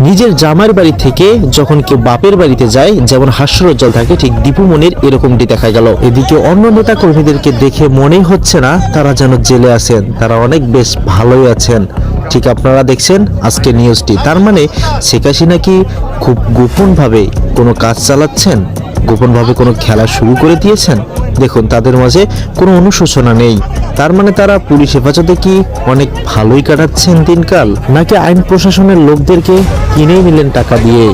নিজের জামাইয়ের বাড়ি থেকে যখন কেউ বাপের বাড়িতে যায় যেমন হাস্যরজ্জ্বল থাকে, ঠিক দীপু মনির এরকমটি দেখা গেল। এদিকে অন্য নেতা কর্মীদেরকে দেখে মনেই হচ্ছে না তারা যেন জেলে আছেন, তারা অনেক বেশ ভালোই আছেন। ঠিক আপনারা দেখছেন আজকের নিউজটি। তার মানে শেখ হাসিনা কি খুব গোপনভাবে কোনো কাজ চালাচ্ছেন, গোপনভাবে কোনো খেলা শুরু করে দিয়েছেন? দেখুন তাদের মাঝে কোনো অনুশোচনা নেই। তার মানে তারা পুলিশ হেফাজতে কি অনেক ভালোই কাটাচ্ছেন দিনকাল, নাকি আইন প্রশাসনের লোকদেরকে কিনে নিলেন টাকা দিয়ে?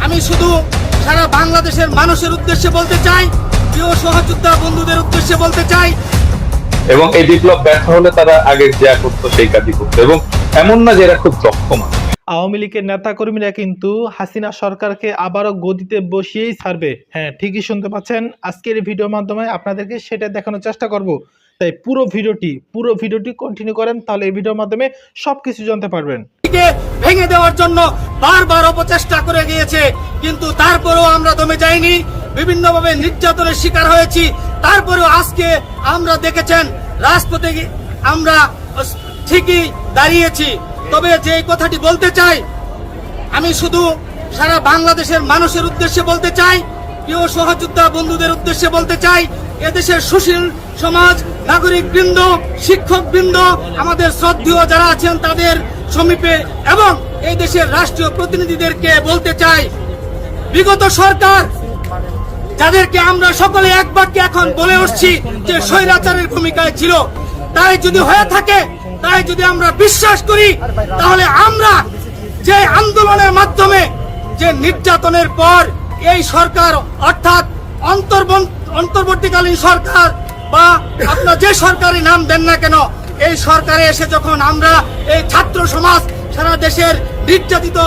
আমি শুধু সারা বাংলাদেশের মানুষের উদ্দেশ্যে বলতে চাই, প্রিয় সহযোদ্ধা বন্ধুদের উদ্দেশ্যে বলতে চাই, এবং এই বিপ্লব ব্যর্থ হলে তারা আগে যা করতো সেই কাজই করতো, এবং এমন না যে এরা খুব দক্ষ মানুষ। আওয়ামী লীগের নেতা কর্মীরা কিন্তু হাসিনা সরকারকে আবারও গদিতে বসিয়েই ছাড়বে। হ্যাঁ, ঠিকই শুনতে পাচ্ছেন। আজকের এই ভিডিওর মাধ্যমে আপনাদেরকে সেটা দেখানোর চেষ্টা করব। তাই পুরো ভিডিওটি কন্টিনিউ করেন, তাহলে এই ভিডিওর মাধ্যমে সবকিছু জানতে পারবেন। ভেঙে দেওয়ার জন্য বারবার অপচেষ্টা করে গিয়েছে, কিন্তু তারপরেও আমরা দমে যাইনি, বিভিন্নভাবে নির্যাতনের শিকার হয়েছি। তারপরেও আজকে আমরা দেখেছেন রাজপথে আমরা ঠিকই দাঁড়িয়েছি। তবে যে কথাটি বলতে চাই, আমি শুধু সারা বাংলাদেশের মানুষের উদ্দেশ্যে বলতে চাই, প্রিয় সহযোদ্ধা বন্ধুদের উদ্দেশ্যে বলতে চাই, এদেশের সুশীল সমাজ, নাগরিক বৃন্দ, শিক্ষক বৃন্দ, আমাদের শ্রদ্ধেয় যারা আছেন তাদের সমীপে এবং এই দেশের রাষ্ট্রীয় প্রতিনিধিদেরকে বলতে চাই, বিগত সরকার যাদেরকে আমরা সকলে এক বাক্যে এখন বলে উঠছি যে স্বৈরাচারের ভূমিকায় ছিল, তাই যদি হয়ে থাকে, তাই যদি আমরা বিশ্বাস করি, তাহলে আমরা যে আন্দোলনের মাধ্যমে যে নির্যাতনের পর এই সরকার অর্থাৎ অন্তর্বর্তীকালীন সরকার বা আপনার যে সরকারি নাম দেন না কেন, এই সরকারে এসে যখন আমরা এই ছাত্র সমাজ, সারা দেশের নির্যাতিত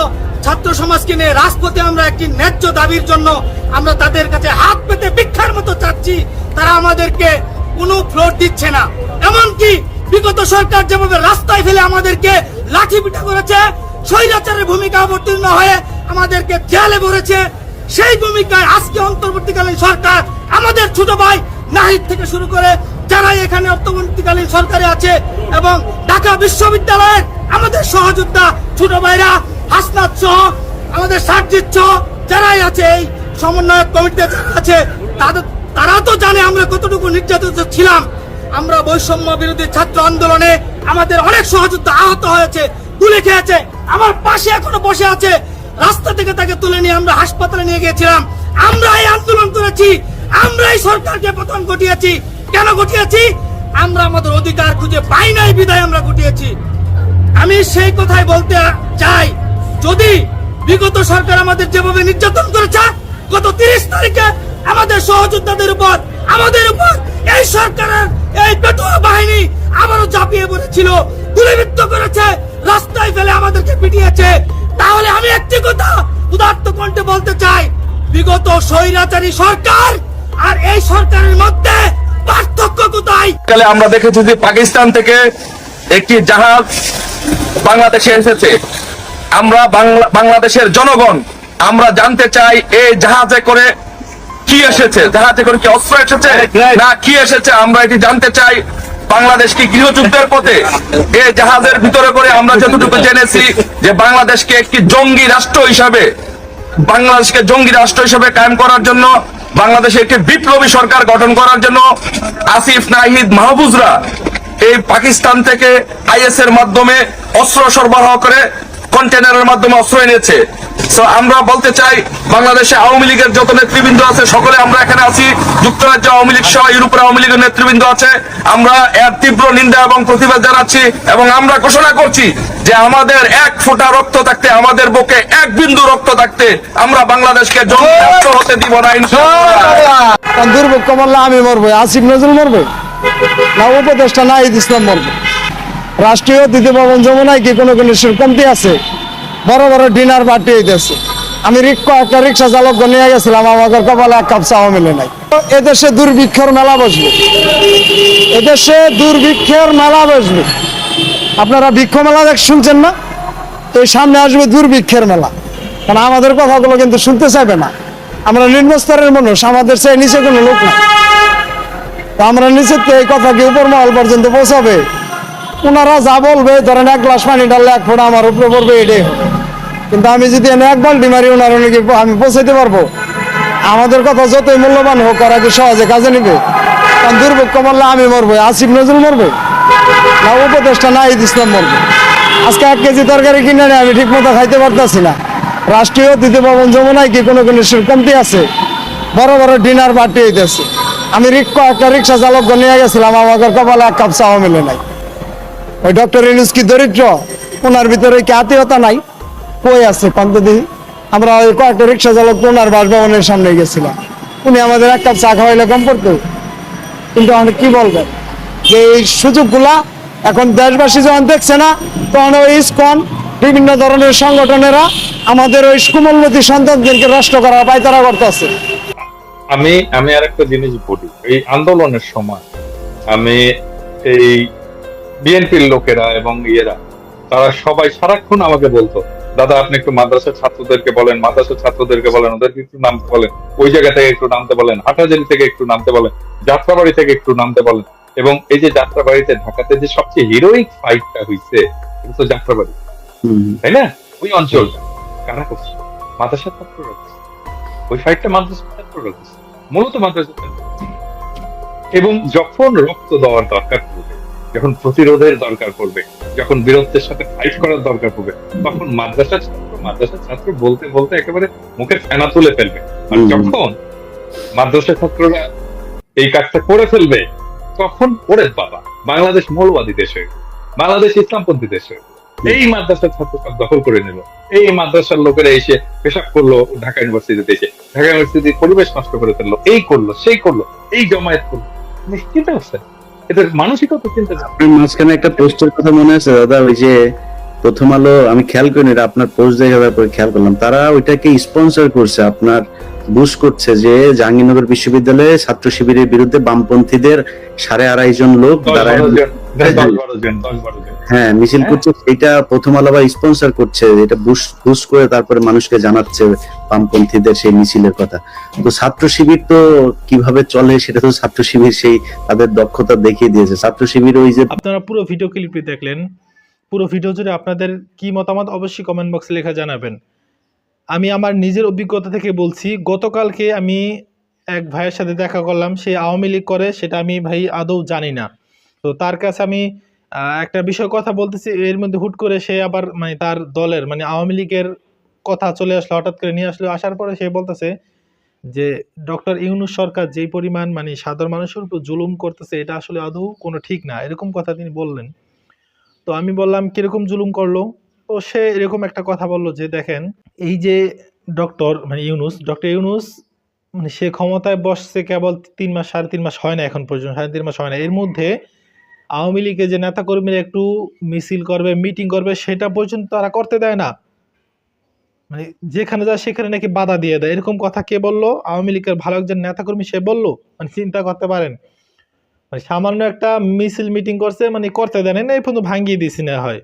ছাত্র সমাজকে নিয়ে রাজপথে আমরা একটি ন্যায্য দাবির জন্য আমরা তাদের কাছে হাত পেতে ভিক্ষার মতো চাচ্ছি, তারা আমাদেরকে কোনো ফ্লোর দিচ্ছে না। এমনকি বিগত সরকার যেভাবে রাস্তায় ফেলে আমাদেরকে লাঠি পিটা করেছে, স্বৈরাচারের ভূমিকা অবতীর্ণ হয়ে আমাদেরকে জেলে ভরেছে, সেই ভূমিকায় আজকে অন্তর্বর্তীকালীন সরকার আমাদের ছোট ভাই নাহিদ থেকে শুরু করে যারা এখানে অন্তর্বর্তীকালীন সরকারে আছে এবং ঢাকা বিশ্ববিদ্যালয়ের আমাদের সহযোদ্ধা ছোট ভাইরা হাসনাত সহ আমাদের সার্জিৎ সহ যারাই আছে এই সমন্বয়ক কমিটিতে যারা আছে, তারা তো জানে আমরা কতটুকু নির্যাতিত ছিলাম। আমরা বৈষম্য বিরোধী ছাত্র আন্দোলনে আমাদের অনেক সহযোদ্ধা আহত হয়েছে, গুলি খেয়েছে, আমার পাশে এখনো বসে আছে। রাস্তা থেকে তাকে তুলে নিয়ে আমরা হাসপাতালে নিয়ে গিয়েছিলাম। আমরা এই আন্দোলন করেছি, আমরা এই সরকারকে পতন ঘটিয়েছি। কেন ঘটিয়েছি? আমরা আমাদের অধিকার খুঁজে পাই নাই বিধায় আমরা ঘটিয়েছি। আমি সেই কথাই বলতে চাই, যদি বিগত সরকার আমাদের যেভাবে নির্যাতন করেছে, গত 30 তারিখে আমাদের সহযোদ্ধাদের উপর, আমাদের উপর এই সরকারের এই পেটুয়া বাহিনী আবারও ঝাঁপিয়ে পড়েছিল, গুলিবিদ্ধ করেছে, রাস্তায় ফেলে আমাদেরকে পিটিয়েছে। তাহলে আমি একটি কথা উদাত্ত কণ্ঠে বলতে চাই, বিগত স্বৈরাচারী সরকার আর এই সরকারের মধ্যে পার্থক্য কোথায়? আমরা দেখেছি যে পাকিস্তান থেকে একটি জাহাজ বাংলাদেশে এসেছে। আমরা বাংলাদেশের জনগণ আমরা জানতে চাই এই জাহাজে করে কি এসেছে, জাহাজে করে কি অস্ত্র এসেছে না কি এসেছে, আমরা এটি জানতে চাই। বাংলাদেশ কি গৃহযুদ্ধের পথে? এই জাহাজের ভিতরে করে আমরা যতটুকু জেনেছি যে বাংলাদেশকে একটি জঙ্গি রাষ্ট্র হিসাবে, বাংলাদেশকে জঙ্গি রাষ্ট্র হিসাবে কায়েম করার জন্য, বাংলাদেশে একটি বিপ্লবী সরকার গঠন করার জন্য আসিফ, নাহিদ, মাহফুজরা এই পাকিস্তান থেকে আইএস এর মাধ্যমে অস্ত্র সরবরাহ করে কন্টেনারের মাধ্যমে অস্ত্র এনেছে। সো আমরা বলতে চাই, বাংলাদেশে আওয়ামী লীগের যত নেতৃবৃন্দ আছে সকলে আমরা এখানে আছি, যুক্তরাজ্য আওয়ামী লীগ সহ ইউরোপের আওয়ামী লীগের নেতৃবৃন্দ আছে, আমরা এর তীব্র নিন্দা এবং প্রতিবাদ জানাচ্ছি এবং আমরা ঘোষণা করছি যে আমাদের এক ফোঁটা রক্ত থাকতে, আমাদের বুকে এক বিন্দু রক্ত থাকতে আমরা বাংলাদেশকে জঙ্গি রাষ্ট্র হতে দিব না ইনশাআল্লাহ। দুর্ভিক্ষ মরলে আমি মরবো, আসিফ নজরুল মরবে না উপদেষ্টা নাহিদ ইসলাম মরবে? রাষ্ট্রীয় অতিথি ভবন যমুনায় কি কোনো কমতি আছে? বড় বড় ডিনার পার্টি হইতেছে। আমি একটা রিক্সা চালক নিয়ে গেছিলাম, আমাদের কপালে এক কাপ চাও মিলে নাই। এদেশে দুর্ভিক্ষের মেলা বসবে, এদেশে দুর্ভিক্ষের মেলা বসবে। আপনারা বৃক্ষ মেলা শুনছেন না? তো সামনে আসবে দুর্ভিক্ষের মেলা, কারণ আমাদের কথাগুলো কিন্তু শুনতে চাইবে না। আমরা নিম্ন স্তরের মানুষ, আমাদের চেয়ে নিচে কোনো লোক নাই। তা আমরা নিশ্চিত এই কথা কি উপর মহল পর্যন্ত পৌঁছাবে? ওনারা যা বলবে, ধরেন 1 গ্লাস পানি ঢাললে 1 ফোঁটা আমার উপরে পড়বে, এটাই হবে। কিন্তু আমি যদি এনে 1 বালতি মারি, ওনারা নাকি আমি পৌঁছাতে পারবো? আমাদের কথা যতই মূল্যবান হোক, ওরা কি সহজে কাজে নিবে? কারণ দুর্ভিক্ষ মরলে আমি মরবো, আসিফ নজরুল মরবে, না উপদেষ্টা নাহিদ ইসলাম মরবে? আজকে 1 কেজি তরকারি কিনে নিয়ে আমি ঠিক মতো খাইতে পারতেছি না। রাষ্ট্রীয় অতিথি ভবন যমুনায় কি কোনো জিনিসের কমতি আছে? বড় বড় ডিনার পার্টি হইতেছে। আমি একটা রিক্সা চালক নিয়ে গেছিলাম, আমাদের কপালে 1 কাপ চাও মিলে নাই। ওই ডক্টর ইউনূস কি দরিদ্র? ওনার ভিতরে কি আত্মীয়তা নাই? কই আছে পান্তদি? আমরা ওই কয়েকটা রিক্সা চালক ওনার বাসভবনের সামনে গেছিলাম, উনি আমাদের 1 কাপ চা খাওয়াইলে কম পড়তো। কিন্তু অনেক কি বলবেন যে এই সুযোগগুলা এখন দেশবাসী যখন দেখছে না, তখন ওই ইসকন বিভিন্ন ধরনের সংগঠনেরা আমাদের ওই কুমলমতি সন্তানদেরকে নষ্ট করার পায়তারা করতেছে। আমি আর একটা জিনিস বলি, এই আন্দোলনের সময় আমি এই বিএনপির লোকেরা এবং তারা সবাই সারাক্ষণ আমাকে বলতো, দাদা আপনি একটু মাদ্রাসার ছাত্রদেরকে বলেন, ওদেরকে একটু নামতে বলেন, ওই জায়গা থেকে একটু নামতে বলেন, হাটাজারি থেকে একটু নামতে বলেন, যাত্রাবাড়ি থেকে একটু নামতে বলেন। এবং এই যে যাত্রাবাড়িতে, ঢাকাতে যে সবচেয়ে হিরোইক ফাইটটা হয়েছে, এটা তো যাত্রাবাড়ি, তাই না? ওই অঞ্চলটা কারা করছে? মাদ্রাসার ছাত্ররা করছে। ওই ফাইটটা মাদ্রাসার ছাত্ররা করছে, মূলত মাদ্রাসার ছাত্র। এবং যখন রক্ত দেওয়ার দরকার পড়বে, যখন প্রতিরোধের দরকার পড়বে, যখন বীরত্বের সাথে ফাইট করার দরকার পড়বে, তখন মাদ্রাসার ছাত্র বলতে বলতে একেবারে মুখের ফেনা তুলে ফেলবে। আর যখন মাদ্রাসা ছাত্ররা এই কাজটা করে ফেলবে, তখন ওরে বাবা, বাংলাদেশ মৌলবাদী দেশ হয়ে, বাংলাদেশ ইসলামপন্থী দেশ হয়ে, এই মাদ্রাসার ছাত্র সব দখল করে নিল। এই মাদ্রাসার লোকেরা এসে পেশাব করলো ঢাকা ইউনিভার্সিটিতে, এসে ঢাকা ইউনিভার্সিটির পরিবেশ নষ্ট করে ফেললো, এই করলো, সেই করলো, এই জমায়েত করলো। চিন্তা করছে এদের মানসিকতা? চিন্তা মাঝখানে একটা পোস্টের কথা মনে আছে দাদা, ওই যে প্রথম আলো, আমি খেয়াল করিনি, আপনার পোস্ট দেখার পরে খেয়াল করলাম, তারা ওইটাকে স্পন্সর করছে, আপনার বুশ করছে যে জাহাঙ্গীরনগর বিশ্ববিদ্যালয়ে ছাত্র শিবিরের বিরুদ্ধে বামপন্থীদের 2.5 জন লোক তারা হ্যাঁ মিছিল করছে, এটা প্রথম আলো আবার স্পন্সর করছে, এটা বুশ করে তারপরে মানুষকে জানাচ্ছে বামপন্থীদের সেই মিছিলের কথা। তো ছাত্র শিবির তো কিভাবে চলে সেটা তো ছাত্র শিবির সেই তাদের দক্ষতা দেখিয়ে দিয়েছে। ছাত্র শিবির ওই যে, আপনারা পুরো ভিডিও ক্লিপটি দেখলেন, পুরো ভিডিও জুড়ে আপনাদের কি মতামত অবশ্যই কমেন্ট বক্সে লেখা জানাবেন। আমি আমার নিজের অভিজ্ঞতা থেকে বলছি, গতকালকে আমি এক ভাইয়ের সাথে দেখা করলাম, সে আওয়ামী লীগ করে, সেটা আমি ভাই আদৌ জানি না। তো তার কাছে আমি একটা বিষয় কথা বলতেছি, এর মধ্যে হুট করে সে আবার মানে তার দলের মানে আওয়ামী লীগের কথা চলে আসলো, হঠাৎ করে নিয়ে আসলো। আসার পরে সে বলতেছে যে ডক্টর ইউনূস সরকার যেই পরিমাণ মানে সাধারণ মানুষের উপর জুলুম করতেছে, এটা আসলে আদৌ কোনো ঠিক না, এরকম কথা তিনি বললেন। তো আমি বললাম কিরকম জুলুম করলো? তো সে এরকম একটা কথা বললো যে দেখেন, এই যে ডক্টর ইউনূস মানে সে ক্ষমতায় বসছে কেবল 3 মাস, 3.5 মাস হয় না, এখন পর্যন্ত 3.5 মাস হয় না। এর মধ্যে আওয়ামী লীগের যে নেতা কর্মীরা একটু মিছিল করবে, মিটিং করবে, সেটা পর্যন্ত তারা করতে দেয় না। মানে যেখানে যায় সেখানে নাকি বাধা দিয়ে দেয়। এরকম কথা কে বললো? আওয়ামী লীগের ভালো একজন নেতা কর্মী সে বললো। মানে চিন্তা করতে পারেন, মানে সামান্য একটা মিছিল মিটিং করছে, মানে করতে দেয় না, এই পর্যন্ত ভাঙিয়ে দিয়েছি না হয়,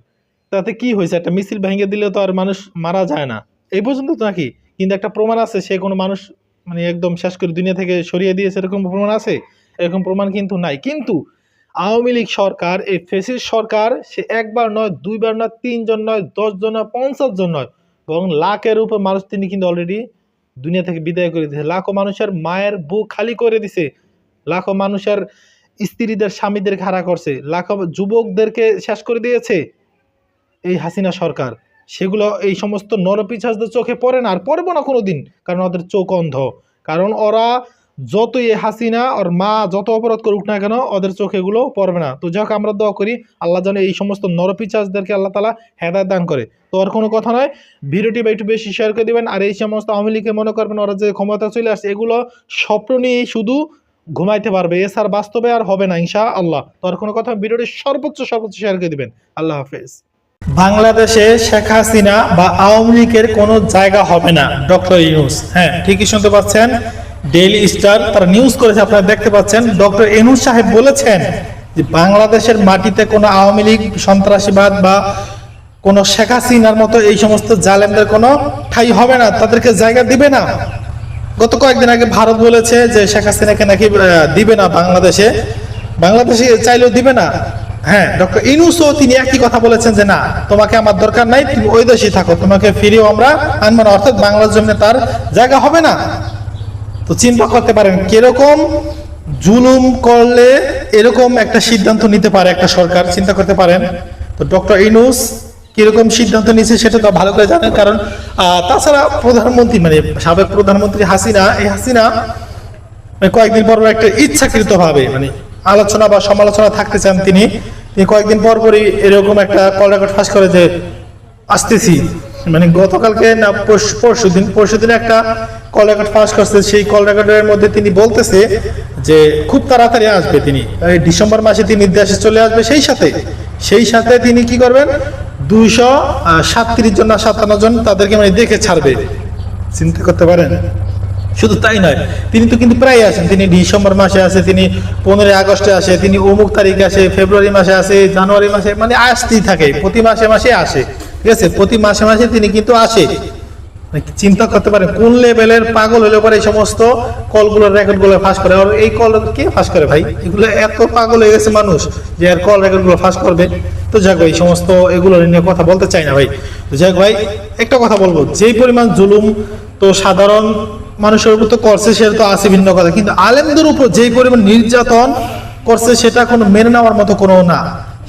তাতে কি হয়েছে? একটা মিছিল ভেঙে দিলে তো আর মানুষ মারা যায় না, এই পর্যন্ত তো নাকি। কিন্তু একটা প্রমাণ আছে সে কোনো মানুষ মানে একদম শেষ করে দুনিয়া থেকে সরিয়ে দিয়েছে, এরকম প্রমাণ আছে? এরকম প্রমাণ কিন্তু নাই। কিন্তু আওয়ামী লীগ সরকার, এই ফ্যাসিস্ট সরকার, সে একবার নয়, 2 বার নয়, 3 জন নয়, 10 জন নয়, 50 জন নয়, বরং লাখের উপর মানুষ তিনি কিন্তু অলরেডি দুনিয়া থেকে বিদায় করে দিয়েছে। লাখো মানুষের মায়ের বুক খালি করে দিছে, লাখো মানুষের স্ত্রীদের স্বামীদের খাড়া করছে, লাখো যুবকদেরকে শেষ করে দিয়েছে এই হাসিনা সরকার। সেগুলো এই সমস্ত নরপিশাচদের চোখে পড়ে না, আর পড়বো না কোনোদিন, কারণ ওদের চোখ অন্ধ। কারণ ওরা যতই এই হাসিনা ওর মা যত অপরাধ করুক না কেন, ওদের চোখে এগুলো পড়বে না। তো যাক, আমরা দোয়া করি আল্লাহ যেন এই সমস্ত নরপিশাচদেরকে আল্লাহ তাআলা হেদায়েত দান করে। তো আর কোনো কথা নয়, ভিডিওটি একটু বেশি শেয়ার করে দিবেন। আর এই সমস্ত আওয়ামী লীগকে মনে করবেন ওরা যে ক্ষমতা চলে আসছে, এগুলো স্বপ্ন নিয়েই শুধু ঘুমাইতে পারবে, এছাড়া বাস্তবে আর হবে না ইনশাআল্লাহ। তো আর কোনো কথা, ভিডিওটি সর্বোচ্চ শেয়ার করে দিবেন। আল্লাহ হাফেজ। বাংলাদেশে শেখ হাসিনা বা আওয়ামী লীগের কোনো জায়গা হবে না, ডক্টর ইউনূস। হ্যাঁ, ঠিকই শুনতে পাচ্ছেন, ডেইলি স্টার তারা নিউজ করেছে, আপনারা দেখতে পাচ্ছেন। ডক্টর ইউনূস সাহেব বলেছেন যে বাংলাদেশের মাটিতে কোনো আওয়ামী লীগ, সন্ত্রাসীবাদ বা কোনো শেখ হাসিনার মতো এই সমস্ত জালেমদের কোনো ঠাঁই হবে না, তাদেরকে জায়গা দিবে না। গত কয়েকদিন আগে ভারত বলেছে যে শেখ হাসিনাকে নাকি দিবে না বাংলাদেশে চাইলেও দিবে না। হ্যাঁ, ডক্টর ইউনূসও তিনি একই কথা বলেছেন যে না, তোমাকে আমার দরকার নাই, তুমি ওই দেশেই থাকো, তোমাকে ফিরেও আমরা আনবো না, অর্থাৎ বাংলার জমিনে তার জায়গা হবে না। তো চিন্তা করতে পারেন কিরকম জুলুম করলে এরকম একটা সিদ্ধান্ত নিতে পারে একটা সরকার, চিন্তা করতে পারেন। তো ডক্টর ইউনূস কিরকম সিদ্ধান্ত নিয়েছে সেটা তো ভালো করে জানেন, কারণ তাছাড়া প্রধানমন্ত্রী মানে সাবেক প্রধানমন্ত্রী হাসিনা, এই হাসিনা কয়েকদিন পর একটা ইচ্ছাকৃত ভাবে মানে আলোচনা বা সমালোচনা থাকতে চান তিনি কয়েকদিন পর পরই এরকম একটা কল রেকর্ড ফাঁস করে যে আসতেছি, মানে গতকালকে না পরশুদিন একটা কল রেকর্ড ফাঁস করছে। সেই কল রেকর্ডের মধ্যে তিনি বলতেছে যে খুব তাড়াতাড়ি আসবে, তিনি ডিসেম্বর মাসে তিনি দেশে চলে আসবে, সেই সাথে তিনি কি করবেন 237 জন না 57 জন তাদেরকে মানে দেখে ছাড়বে। চিন্তা করতে পারেন। শুধু তাই নয়, তিনি তো কিন্তু প্রায় আসেন, তিনি ডিসেম্বর মাসে আসে, তিনি 15 আগস্টে আসে, তিনি অমুক তারিখে আসে, ফেব্রুয়ারি মাসে আসে, জানুয়ারি মাসে, মানে আসতেই থাকে, প্রতি মাসে আসে, ঠিক আছে, প্রতি মাসে তিনি কিন্তু আসে। চিন্তা করতে পারেন কোন লেভেলের পাগল হলে পরে এই সমস্ত কলগুলোর রেকর্ডগুলো ফাঁস করে। আর এই কল কে ফাঁস করে ভাই? এগুলো এত পাগল হয়ে গেছে মানুষ যে আর কল রেকর্ডগুলো ফাঁস করবে। তো যাক ভাই, সমস্ত এগুলো নিয়ে কথা বলতে চাই না ভাই। তো যাক ভাই, একটা কথা বলবো, যেই পরিমাণ জুলুম তো সাধারণ মানুষের উপর তো করছে সেটা তো আছে ভিন্ন কথা, কিন্তু আলেমদের উপর যেই পরিমাণ নির্যাতন করছে সেটা কোনো মেনে নেওয়ার মতো কোনো না,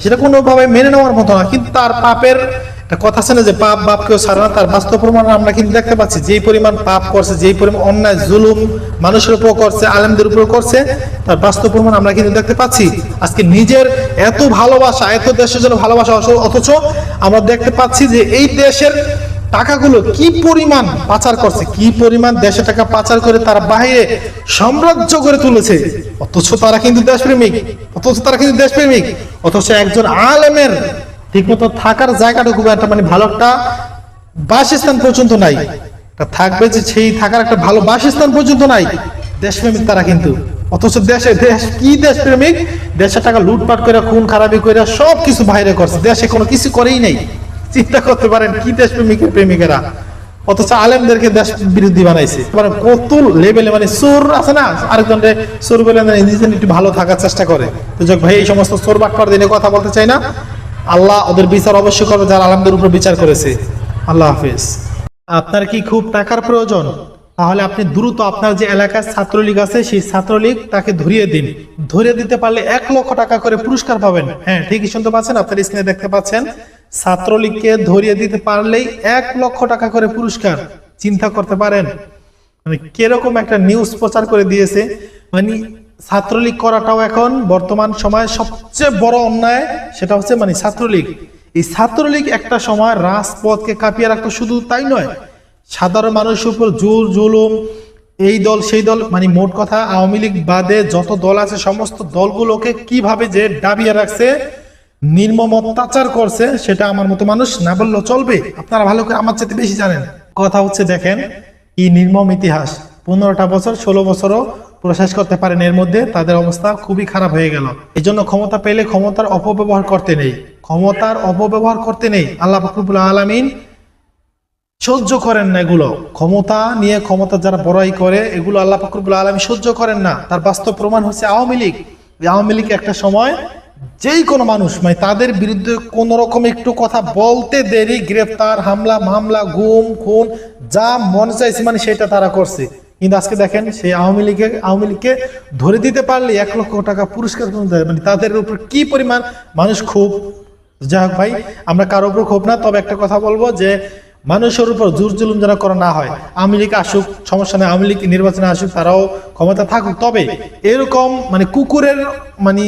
সেটা কোনোভাবে মেনে নেওয়ার মতো না। কিন্তু তার পাপের একটা কথা আছে না যে পাপ বাপ কেউ ছাড়ে না, তার বাস্তব প্রমাণ আমরা কিন্তু দেখতে পাচ্ছি। যেই পরিমাণ পাপ করছে, যেই পরিমাণ অন্যায় জুলুম মানুষের উপর করছে, আলেমদের উপর করছে, তার বাস্তব প্রমাণ আমরা কিন্তু দেখতে পাচ্ছি। আজকে নিজের এত ভালোবাসা, এত দেশের জন্য ভালোবাসা, অথচ আমরা দেখতে পাচ্ছি যে এই দেশের টাকাগুলো কি পরিমাণ পাচার করছে, কি পরিমাণ দেশে টাকা পাচার করে তারা বাইরে সাম্রাজ্য করে তুলেছে। অথচ তারা কিন্তু দেশপ্রেমিক, অথচ একজন আলেমের ঠিকমতো থাকার জায়গাটুকু একটা মানে ভালো একটা বাসস্থান পর্যন্ত নাই, থাকবে যে সেই থাকার একটা ভালো বাসস্থান পর্যন্ত নাই। দেশপ্রেমিক তারা কিন্তু, অথচ দেশ কি দেশপ্রেমিক, দেশের টাকা লুটপাট করে, খুন খারাপি করে সব কিছু বাইরে করছে, দেশে কোনো কিছু করেই নেই। চিন্তা করতে পারেন কি দেশপ্রেমিকের প্রেমিকেরা, অথচ আলেমদেরকে দেশ বিরোধী বানাইছে। কত লেভেলে মানে চোর আছে না, আরেকজনের চোর বলে নিজে একটু ভালো থাকার চেষ্টা করে। তো যাক ভাই, এই সমস্ত চোর বাটপার দিনে কথা বলতে চাই না। আল্লাহ ওদের বিচার অবশ্যই করবে যারা আলেমদের উপর বিচার করেছে। আল্লাহ হাফেজ। আপনার কি খুব টাকার প্রয়োজন? তাহলে আপনি দ্রুত আপনার যে এলাকার ছাত্রলীগ আছে সেই ছাত্রলীগ তাকে ধরিয়ে দিন। ধরিয়ে দিতে পারলে 1 লক্ষ টাকা করে পুরস্কার পাবেন। হ্যাঁ, ঠিকই শুনতে পাচ্ছেন, আপনার স্ক্রিনে দেখতে পাচ্ছেন, ছাত্রলীগকে ধরিয়ে দিতে পারলেই 1 লক্ষ টাকা করে পুরস্কার। চিন্তা করতে পারেন মানে কিরকম একটা নিউজ প্রচার করে দিয়েছে। মানে ছাত্রলীগ করাটাও এখন বর্তমান সময়ে সবচেয়ে বড় অন্যায়, সেটা হচ্ছে মানে ছাত্রলীগ। এই ছাত্রলীগ একটা সময় রাজপথকে কাঁপিয়ে রাখতো, শুধু তাই নয়, সাধারণ মানুষের উপর জোর জুলুম, এই দল সেই দল, মানে মোট কথা আওয়ামী লীগ বাদে যত দল আছে সমস্ত দলগুলোকে কিভাবে যে দাবিয়ে রাখছে, নির্মম অত্যাচার করছে, সেটা আমার মতো মানুষ না বললেও চলবে। আপনারা ভালো করে আমার চাইতে বেশি জানেন। কথা হচ্ছে দেখেন এই নির্মম ইতিহাস, 15টা বছর 16 বছরও প্রশেষ করতে পারেন, এর মধ্যে তাদের অবস্থা খুবই খারাপ হয়ে গেল। এই জন্য ক্ষমতা পেলে ক্ষমতার অপব্যবহার করতে নেই। আল্লাহ পাক রব্বুল আলামিন সহ্য করেন না এগুলো। ক্ষমতা নিয়ে ক্ষমতা যারা বড়াই করে, এগুলো আল্লাহ পাক রব্বুল আলামিন সহ্য করেন না। তার বাস্তব প্রমাণ হচ্ছে আওয়ামী লীগ। আওয়ামী লীগ একটা সময় যেই কোনো মানুষ মানে তাদের বিরুদ্ধে কোন রকম একটু কথা বলতে দেরি, গ্রেফতার, হামলা মামলা, গুম খুন, যা মন চাইছে মানে সেটা তারা করছে। কিন্তু আজকে দেখেন সেই আওয়ামী লীগকে ধরে দিতে পারলে 1 লক্ষ টাকা পুরস্কার দেয়। মানে তাদের উপর কি পরিমাণ মানুষ খুব। যাই হোক ভাই, আমরা কারো উপর খুব না, তবে একটা কথা বলবো যে মানুষের উপর জোর জুলুম যেন করা না হয়। আওয়ামী লীগ আসুক, সমস্যা নেই, আওয়ামী লীগ নির্বাচনে আসুক, তারাও ক্ষমতা থাকুক, তবে এরকম মানে কুকুরের মানে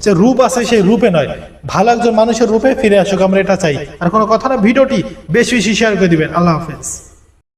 যে রূপ আছে সেই রূপে নয়, ভালো একজন মানুষের রূপে ফিরে আসুক, আমরা এটা চাই। আর কোনো কথা না, ভিডিওটি বেশি বেশি শেয়ার করে দিবেন। আল্লাহ হাফেজ।